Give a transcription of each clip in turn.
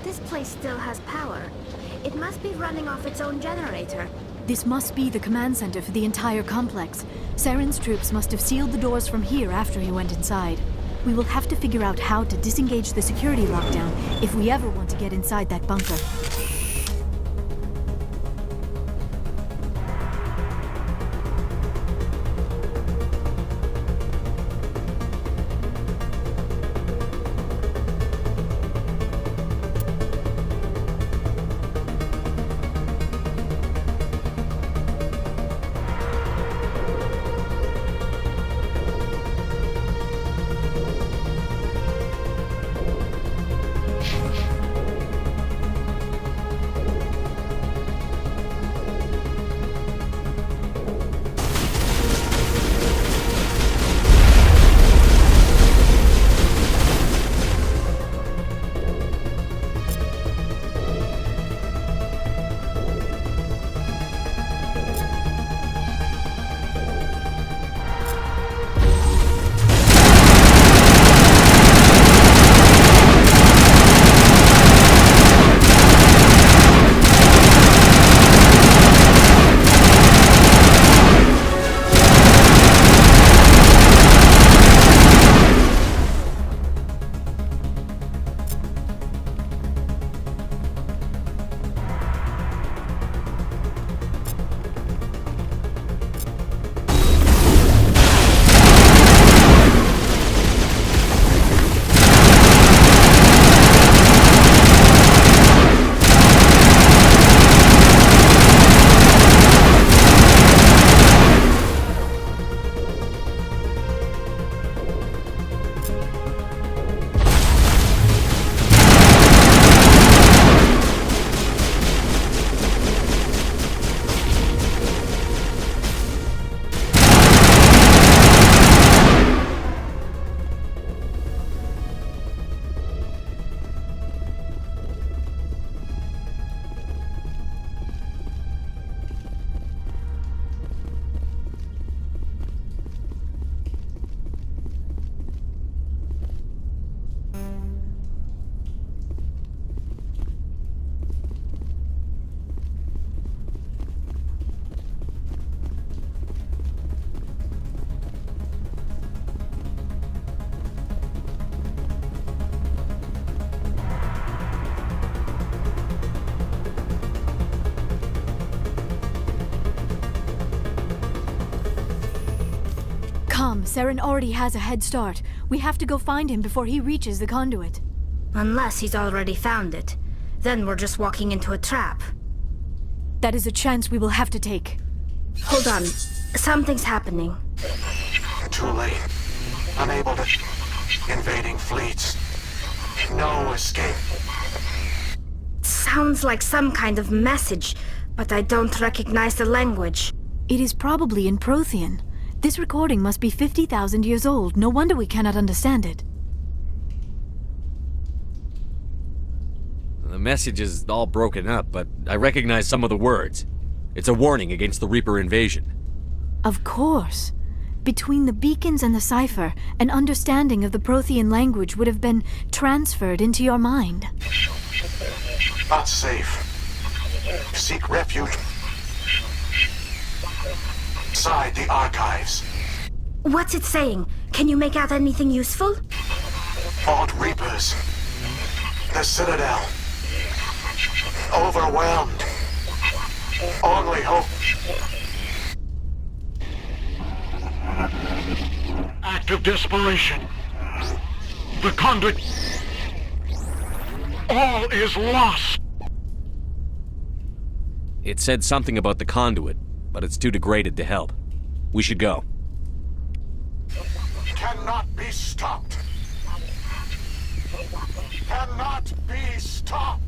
This place still has power. It must be running off its own generator. This must be the command center for the entire complex. Saren's troops must have sealed the doors from here after he went inside. We will have to figure out how to disengage the security lockdown if we ever want to get inside that bunker. Saren already has a head start. We have to go find him before he reaches the conduit. Unless he's already found it. Then we're just walking into a trap. That is a chance we will have to take. Hold on. Something's happening. Too late. Unable to... Invading fleets. No escape. Sounds like some kind of message, but I don't recognize the language. It is probably in Prothean. This recording must be 50,000 years old. No wonder we cannot understand it. The message is all broken up, but I recognize some of the words. It's a warning against the Reaper invasion. Of course. Between the beacons and the cipher, an understanding of the Prothean language would have been transferred into your mind. Not safe. Seek refuge inside the archives. What's it saying? Can you make out anything useful? Fought Reapers. The Citadel. Overwhelmed. Only hope. Act of desperation. The Conduit. All is lost. It said something about the Conduit, but it's too degraded to help. We should go. Cannot be stopped. Cannot be stopped.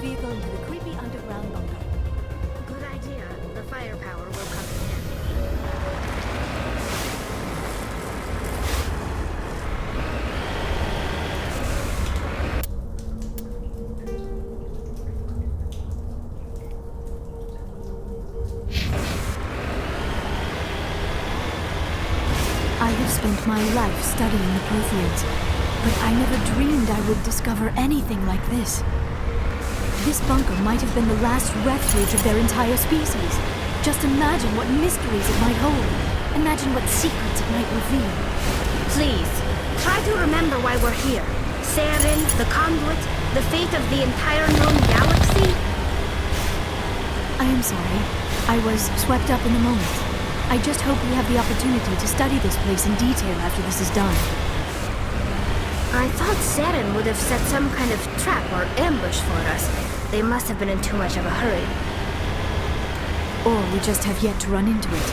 vehicle into the creepy underground bunker. Good idea. The firepower will come in handy. I have spent my life studying the Protheans, but I never dreamed I would discover anything like this. This bunker might have been the last refuge of their entire species. Just imagine what mysteries it might hold. Imagine what secrets it might reveal. Please, try to remember why we're here. Saren, the Conduit, the fate of the entire known galaxy. I am sorry. I was swept up in the moment. I just hope we have the opportunity to study this place in detail after this is done. I thought Saren would have set some kind of trap or ambush for us. They must have been in too much of a hurry. Or we just have yet to run into it.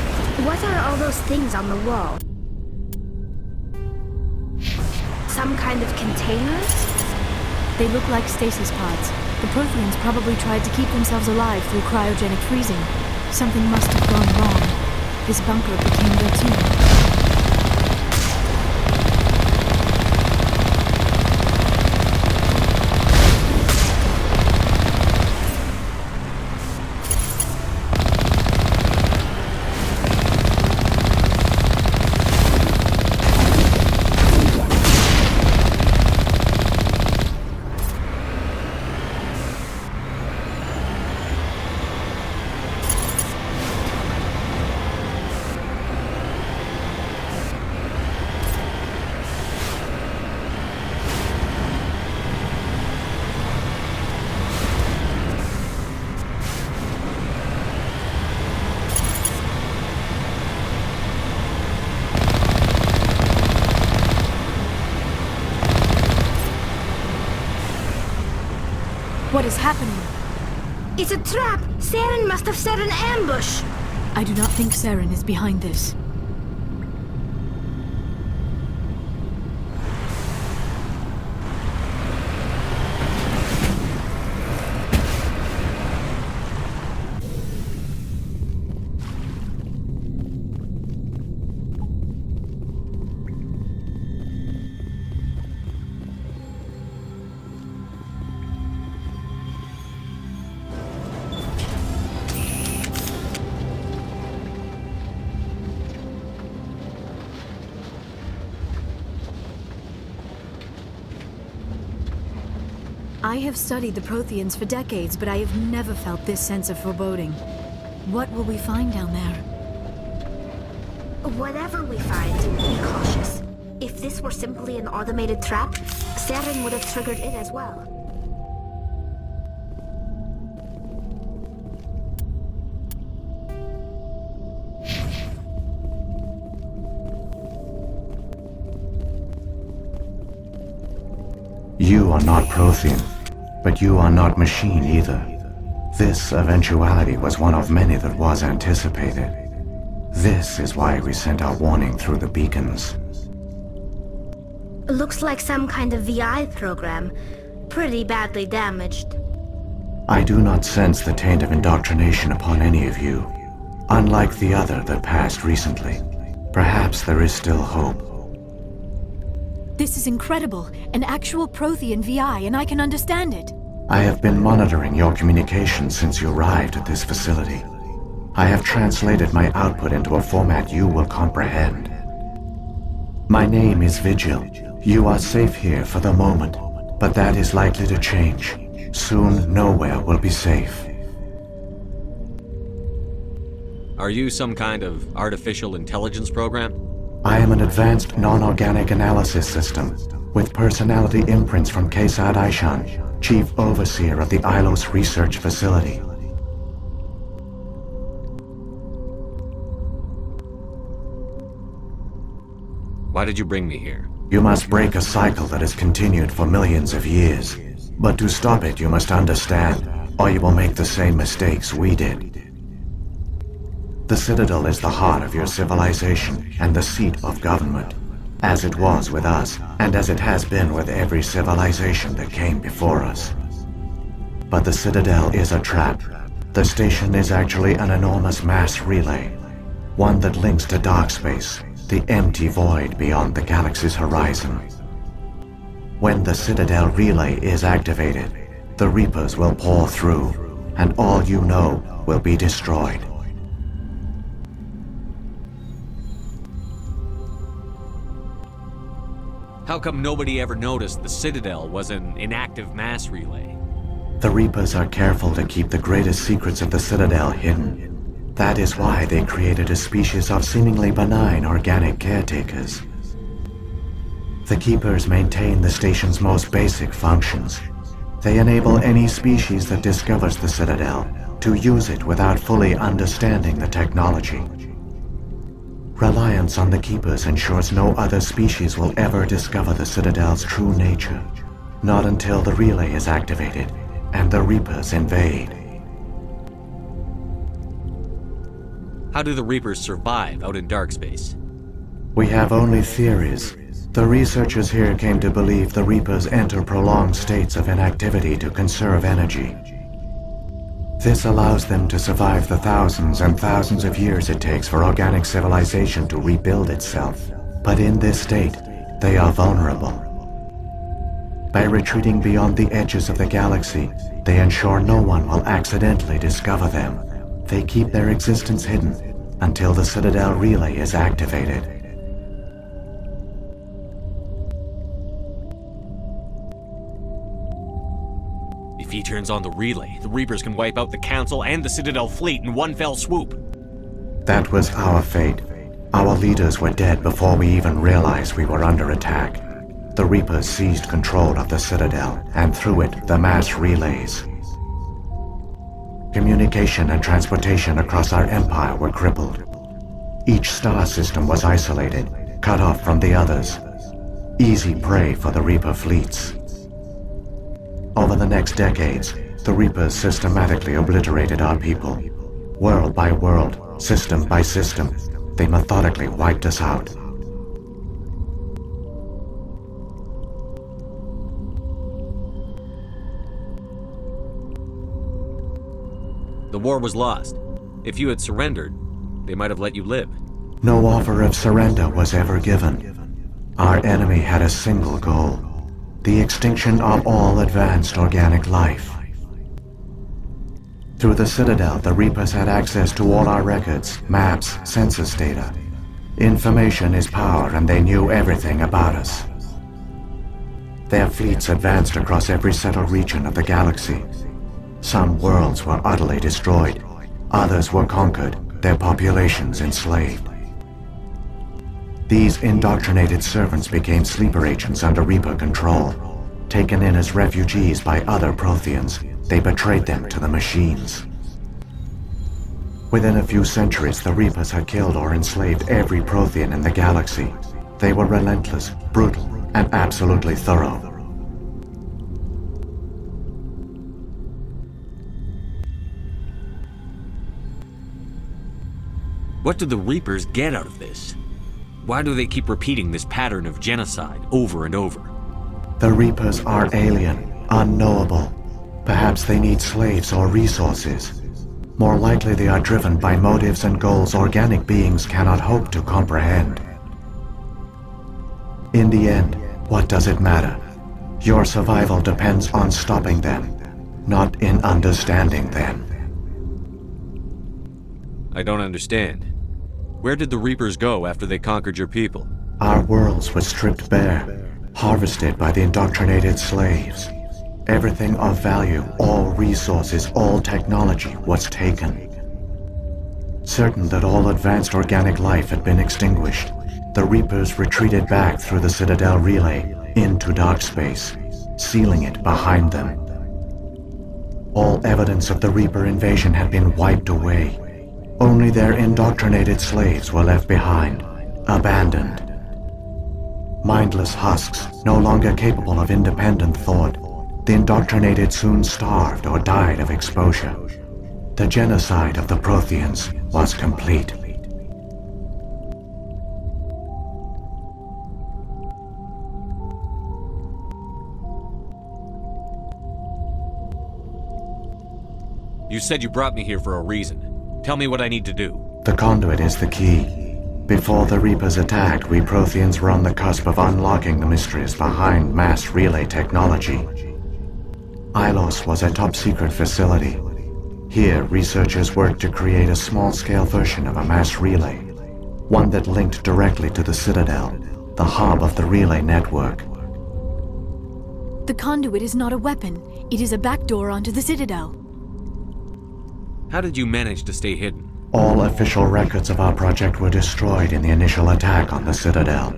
What are all those things on the wall? Some kind of containers? They look like stasis pods. The Protheans probably tried to keep themselves alive through cryogenic freezing. Something must have gone wrong. This bunker became their tomb. What is happening? It's a trap! Saren must have set an ambush! I do not think Saren is behind this. I have studied the Protheans for decades, but I have never felt this sense of foreboding. What will we find down there? Whatever we find, be cautious. If this were simply an automated trap, Saren would have triggered it as well. You are not Prothean, but you are not machine either. This eventuality was one of many that was anticipated. This is why we sent our warning through the beacons. Looks like some kind of VI program. Pretty badly damaged. I do not sense the taint of indoctrination upon any of you, unlike the other that passed recently. Perhaps there is still hope. This is incredible. An actual Prothean VI, and I can understand it. I have been monitoring your communications since you arrived at this facility. I have translated my output into a format you will comprehend. My name is Vigil. You are safe here for the moment, but that is likely to change. Soon, nowhere will be safe. Are you some kind of artificial intelligence program? I am an advanced non-organic analysis system, with personality imprints from Kesad Aishan, Chief Overseer of the Ilos Research Facility. Why did you bring me here? You must break a cycle that has continued for millions of years. But to stop it, you must understand, or you will make the same mistakes we did. The Citadel is the heart of your civilization and the seat of government, as it was with us, and as it has been with every civilization that came before us. But the Citadel is a trap. The station is actually an enormous mass relay, one that links to dark space, the empty void beyond the galaxy's horizon. When the Citadel relay is activated, the Reapers will pour through, and all you know will be destroyed. How come nobody ever noticed the Citadel was an inactive mass relay? The Reapers are careful to keep the greatest secrets of the Citadel hidden. That is why they created a species of seemingly benign organic caretakers. The Keepers maintain the station's most basic functions. They enable any species that discovers the Citadel to use it without fully understanding the technology. Reliance on the Keepers ensures no other species will ever discover the Citadel's true nature. Not until the relay is activated and the Reapers invade. How do the Reapers survive out in dark space? We have only theories. The researchers here came to believe the Reapers enter prolonged states of inactivity to conserve energy. This allows them to survive the thousands and thousands of years it takes for organic civilization to rebuild itself. But in this state, they are vulnerable. By retreating beyond the edges of the galaxy, they ensure no one will accidentally discover them. They keep their existence hidden until the Citadel relay is activated. If he turns on the relay, the Reapers can wipe out the Council and the Citadel fleet in one fell swoop. That was our fate. Our leaders were dead before we even realized we were under attack. The Reapers seized control of the Citadel, and through it, the mass relays. Communication and transportation across our empire were crippled. Each star system was isolated, cut off from the others. Easy prey for the Reaper fleets. Over the next decades, the Reapers systematically obliterated our people. World by world, system by system, they methodically wiped us out. The war was lost. If you had surrendered, they might have let you live. No offer of surrender was ever given. Our enemy had a single goal: the extinction of all advanced organic life. Through the Citadel, the Reapers had access to all our records, maps, census data. Information is power, and they knew everything about us. Their fleets advanced across every settled region of the galaxy. Some worlds were utterly destroyed. Others were conquered, their populations enslaved. These indoctrinated servants became sleeper agents under Reaper control. Taken in as refugees by other Protheans, they betrayed them to the machines. Within a few centuries, the Reapers had killed or enslaved every Prothean in the galaxy. They were relentless, brutal, and absolutely thorough. What do the Reapers get out of this? Why do they keep repeating this pattern of genocide over and over? The Reapers are alien, unknowable. Perhaps they need slaves or resources. More likely they are driven by motives and goals organic beings cannot hope to comprehend. In the end, what does it matter? Your survival depends on stopping them, not in understanding them. I don't understand. Where did the Reapers go after they conquered your people? Our worlds were stripped bare, harvested by the indoctrinated slaves. Everything of value, all resources, all technology was taken. Certain that all advanced organic life had been extinguished, the Reapers retreated back through the Citadel relay into dark space, sealing it behind them. All evidence of the Reaper invasion had been wiped away. Only their indoctrinated slaves were left behind, abandoned. Mindless husks, no longer capable of independent thought, the indoctrinated soon starved or died of exposure. The genocide of the Protheans was complete. You said you brought me here for a reason. Tell me what I need to do. The Conduit is the key. Before the Reapers attacked, we Protheans were on the cusp of unlocking the mysteries behind mass relay technology. Ilos was a top-secret facility. Here, researchers worked to create a small-scale version of a mass relay, one that linked directly to the Citadel, the hub of the relay network. The Conduit is not a weapon. It is a backdoor onto the Citadel. How did you manage to stay hidden? All official records of our project were destroyed in the initial attack on the Citadel.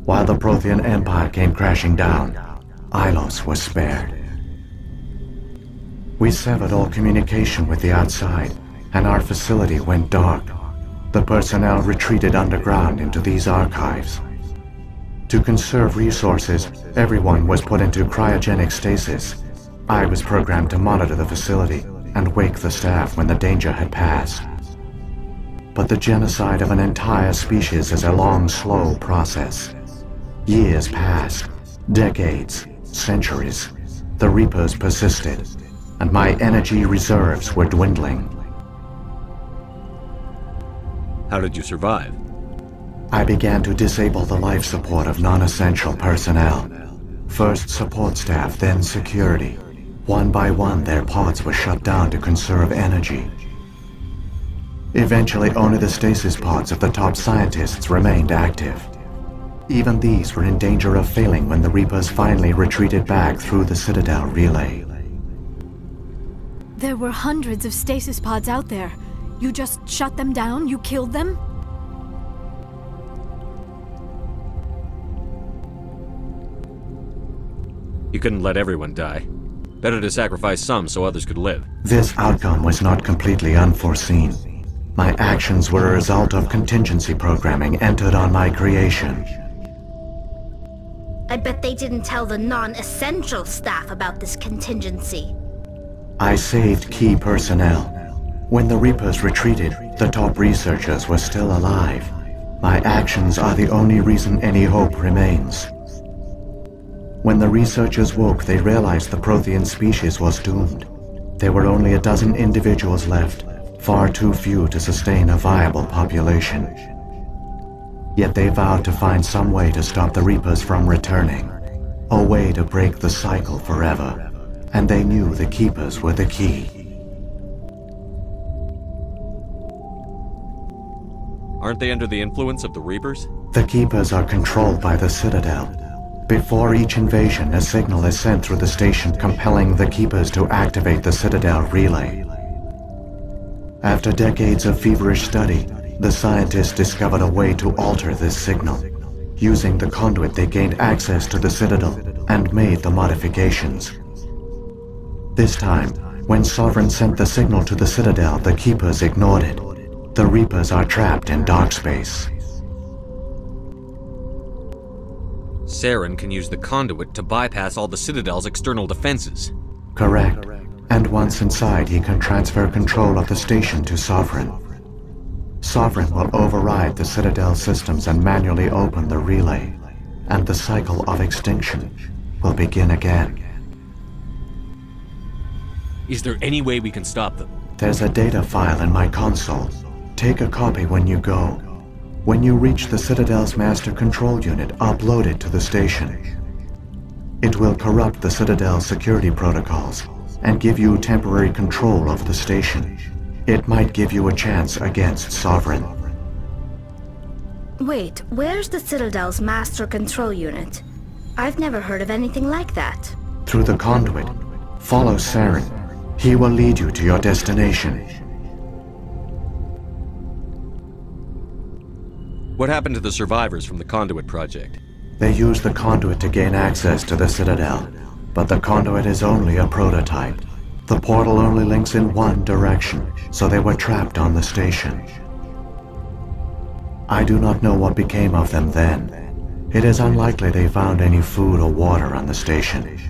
While the Prothean Empire came crashing down, Ilos was spared. We severed all communication with the outside, and our facility went dark. The personnel retreated underground into these archives. To conserve resources, everyone was put into cryogenic stasis. I was programmed to monitor the facility and wake the staff when the danger had passed. But the genocide of an entire species is a long, slow process. Years passed, decades, centuries. The Reapers persisted, and my energy reserves were dwindling. How did you survive? I began to disable the life support of non-essential personnel. First support staff, then security. One by one, their pods were shut down to conserve energy. Eventually, only the stasis pods of the top scientists remained active. Even these were in danger of failing when the Reapers finally retreated back through the Citadel relay. There were hundreds of stasis pods out there. You just shut them down? You killed them? You couldn't let everyone die. Better to sacrifice some so others could live. This outcome was not completely unforeseen. My actions were a result of contingency programming entered on my creation. I bet they didn't tell the non-essential staff about this contingency. I saved key personnel. When the Reapers retreated, the top researchers were still alive. My actions are the only reason any hope remains. When the researchers woke, they realized the Prothean species was doomed. There were only a dozen individuals left, far too few to sustain a viable population. Yet they vowed to find some way to stop the Reapers from returning, a way to break the cycle forever. And they knew the Keepers were the key. Aren't they under the influence of the Reapers? The Keepers are controlled by the Citadel. Before each invasion, a signal is sent through the station compelling the Keepers to activate the Citadel relay. After decades of feverish study, the scientists discovered a way to alter this signal. Using the Conduit, they gained access to the Citadel and made the modifications. This time, when Sovereign sent the signal to the Citadel, the Keepers ignored it. The Reapers are trapped in dark space. Saren can use the Conduit to bypass all the Citadel's external defenses. Correct. And once inside, he can transfer control of the station to Sovereign. Sovereign will override the Citadel systems and manually open the relay, and the cycle of extinction will begin again. Is there any way we can stop them? There's a data file in my console. Take a copy when you go. When you reach the Citadel's master control unit, upload it to the station. It will corrupt the Citadel's security protocols and give you temporary control of the station. It might give you a chance against Sovereign. Wait, where's the Citadel's master control unit? I've never heard of anything like that. Through the Conduit, follow Saren. He will lead you to your destination. What happened to the survivors from the Conduit project? They used the Conduit to gain access to the Citadel, but the Conduit is only a prototype. The portal only links in one direction, so they were trapped on the station. I do not know what became of them then. It is unlikely they found any food or water on the station.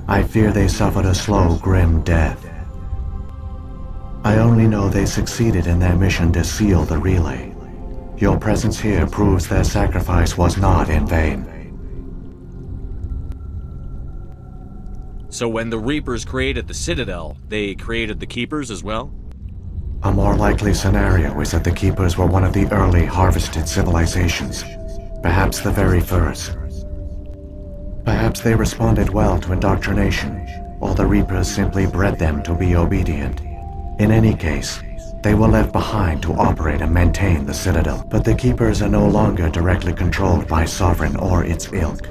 I fear they suffered a slow, grim death. I only know they succeeded in their mission to seal the relay. Your presence here proves their sacrifice was not in vain. So when the Reapers created the Citadel, they created the Keepers as well? A more likely scenario is that the Keepers were one of the early harvested civilizations, perhaps the very first. Perhaps they responded well to indoctrination, or the Reapers simply bred them to be obedient. In any case, they were left behind to operate and maintain the Citadel, but the Keepers are no longer directly controlled by Sovereign or its ilk.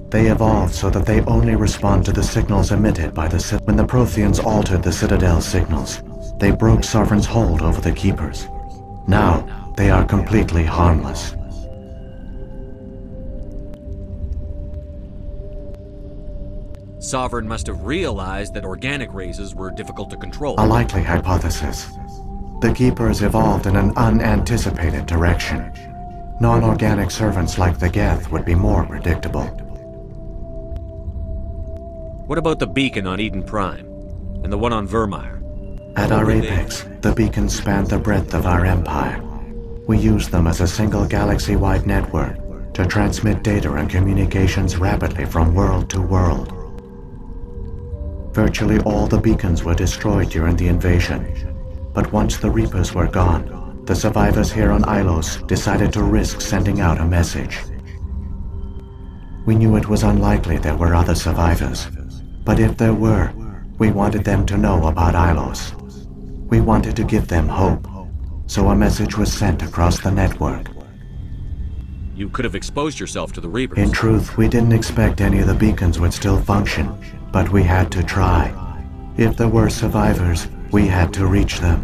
They evolved so that they only respond to the signals emitted by the Citadel. When the Protheans altered the Citadel's signals, they broke Sovereign's hold over the Keepers. Now, they are completely harmless. Sovereign must have realized that organic races were difficult to control. A likely hypothesis. The Keepers evolved in an unanticipated direction. Non-organic servants like the Geth would be more predictable. What about the beacon on Eden Prime? And the one on Vermeer? At our apex, the beacons spanned the breadth of our empire. We used them as a single galaxy-wide network to transmit data and communications rapidly from world to world. Virtually all the beacons were destroyed during the invasion, but once the Reapers were gone, the survivors here on Ilos decided to risk sending out a message. We knew it was unlikely there were other survivors, but if there were, we wanted them to know about Ilos. We wanted to give them hope, so a message was sent across the network. You could have exposed yourself to the Reapers. In truth, we didn't expect any of the beacons would still function, but we had to try. If there were survivors, we had to reach them.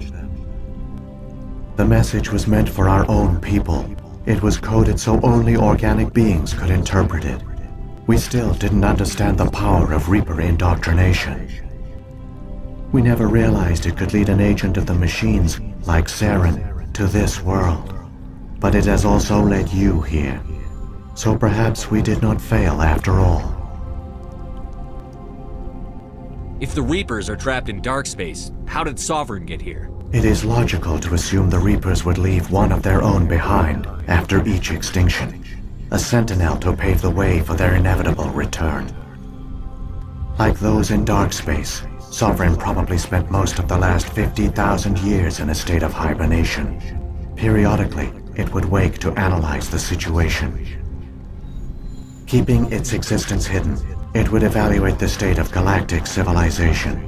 The message was meant for our own people. It was coded so only organic beings could interpret it. We still didn't understand the power of Reaper indoctrination. We never realized it could lead an agent of the machines, like Saren, to this world. But it has also led you here. So perhaps we did not fail after all. If the Reapers are trapped in dark space, how did Sovereign get here? It is logical to assume the Reapers would leave one of their own behind after each extinction. A sentinel to pave the way for their inevitable return. Like those in dark space, Sovereign probably spent most of the last 50,000 years in a state of hibernation. Periodically, it would wake to analyze the situation. Keeping its existence hidden, it would evaluate the state of galactic civilization.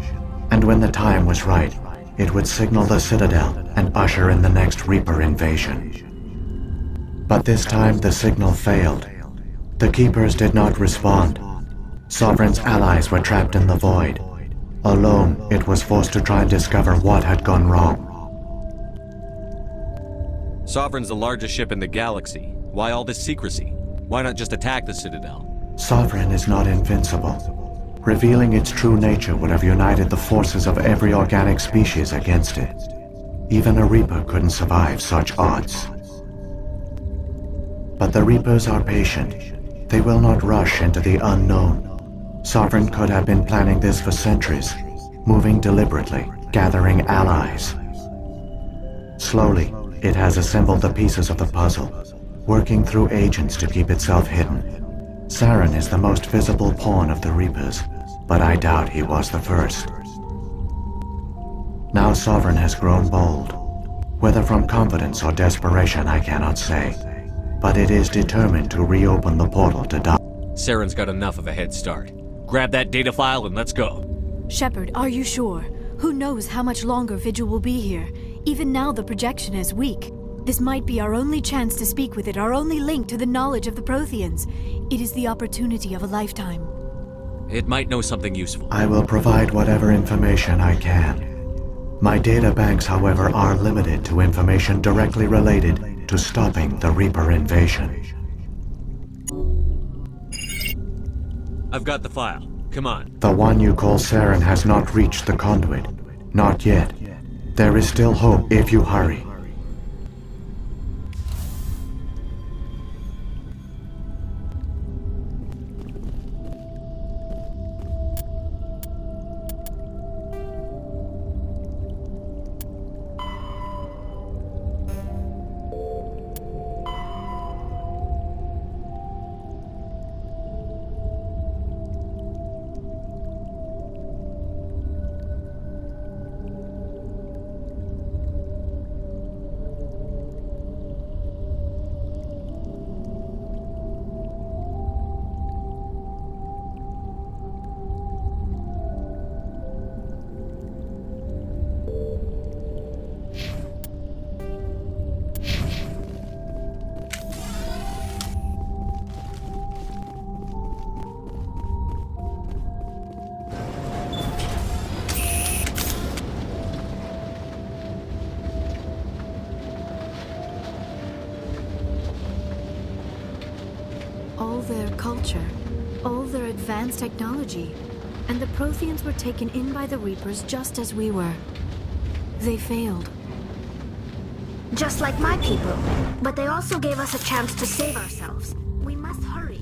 And when the time was right, it would signal the Citadel and usher in the next Reaper invasion. But this time the signal failed. The Keepers did not respond. Sovereign's allies were trapped in the void. Alone, it was forced to try and discover what had gone wrong. Sovereign's the largest ship in the galaxy. Why all this secrecy? Why not just attack the Citadel? Sovereign is not invincible. Revealing its true nature would have united the forces of every organic species against it. Even a Reaper couldn't survive such odds. But the Reapers are patient. They will not rush into the unknown. Sovereign could have been planning this for centuries, moving deliberately, gathering allies. Slowly, it has assembled the pieces of the puzzle, working through agents to keep itself hidden. Saren is the most visible pawn of the Reapers, but I doubt he was the first. Now Sovereign has grown bold. Whether from confidence or desperation, I cannot say. But it is determined to reopen the portal to die. Saren's got enough of a head start. Grab that data file and let's go. Shepard, are you sure? Who knows how much longer Vigil will be here? Even now the projection is weak. This might be our only chance to speak with it, our only link to the knowledge of the Protheans. It is the opportunity of a lifetime. It might know something useful. I will provide whatever information I can. My data banks, however, are limited to information directly related to stopping the Reaper invasion. I've got the file. Come on. The one you call Saren has not reached the Conduit. Not yet. There is still hope if you hurry. culture, all their advanced technology, and the Protheans were taken in by the Reapers just as we were. They failed. Just like my people. But they also gave us a chance to save ourselves. We must hurry.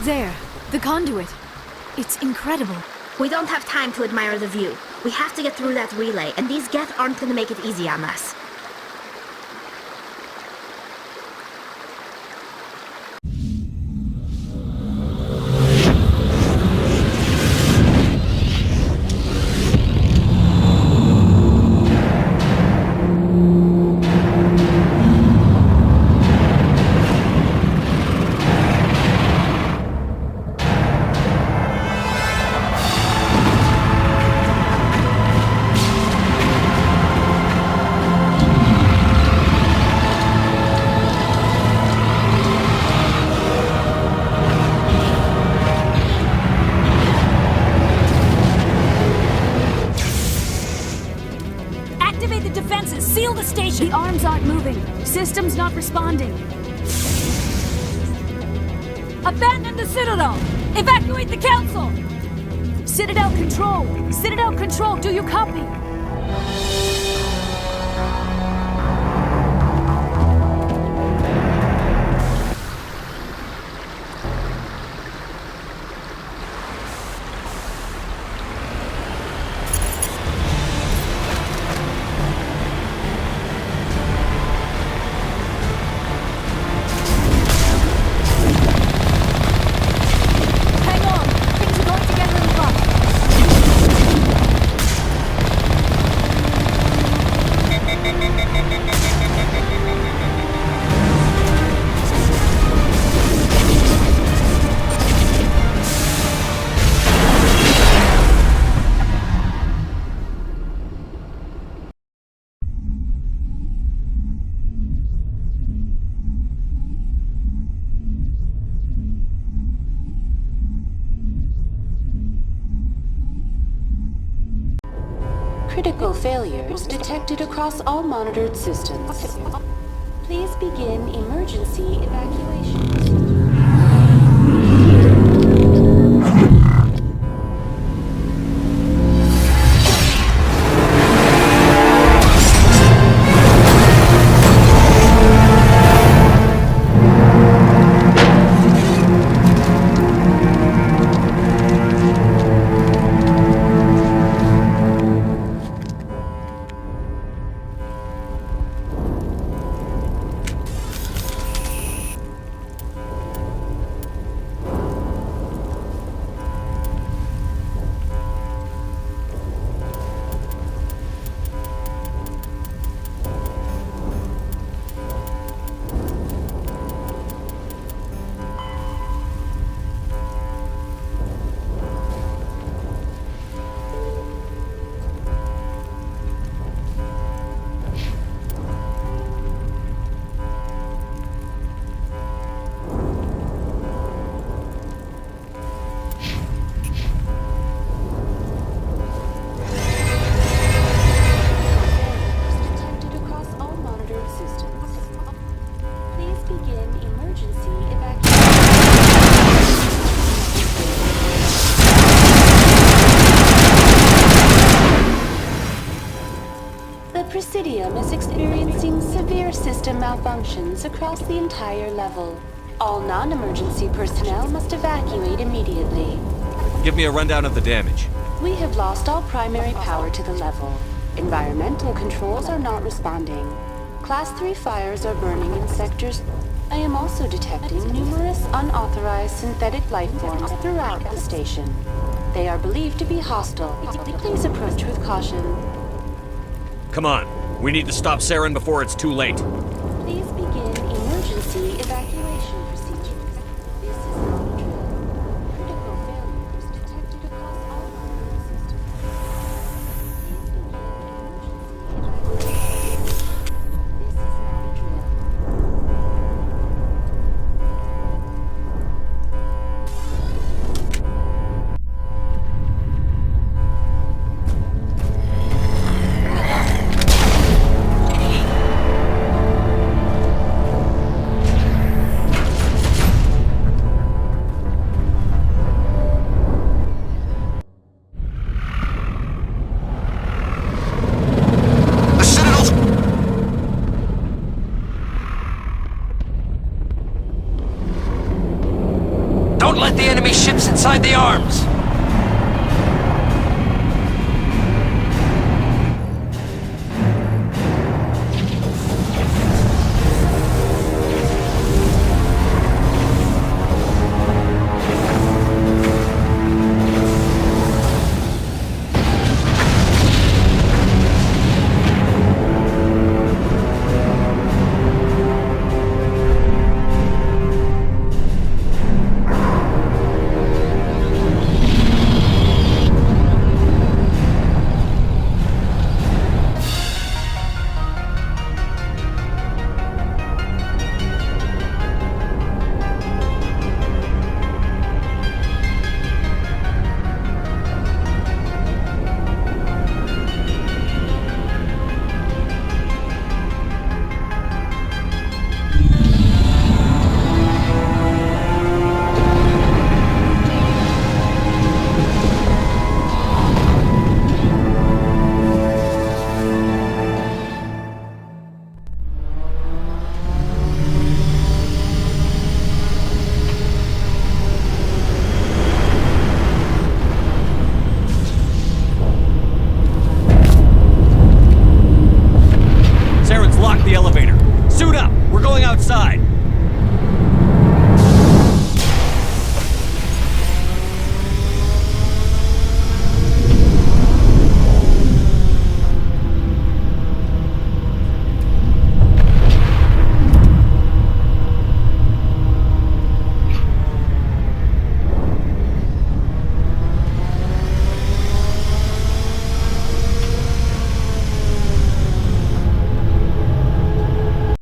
There, the conduit. It's incredible. We don't have time to admire the view. We have to get through that relay, and these Geth aren't gonna make it easy on us. system's not responding. Abandon the Citadel! Evacuate the Council! Citadel Control! Citadel Control, do you copy? Critical failures detected across all monitored systems. Please begin emergency evacuation. Presidium is experiencing severe system malfunctions across the entire level. All non-emergency personnel must evacuate immediately. Give me a rundown of the damage. We have lost all primary power to the level. Environmental controls are not responding. Class 3 fires are burning in sectors. I am also detecting numerous unauthorized synthetic life forms throughout the station. They are believed to be hostile. Please approach with caution. Come on. We need to stop Saren before it's too late. Please begin emergency evacuation procedures. This is not a drill. Critical failures detected across all monitoring systems. Please begin emergency evacuation. This is not a drill. Don't let the enemy ships inside the arms! We're going outside.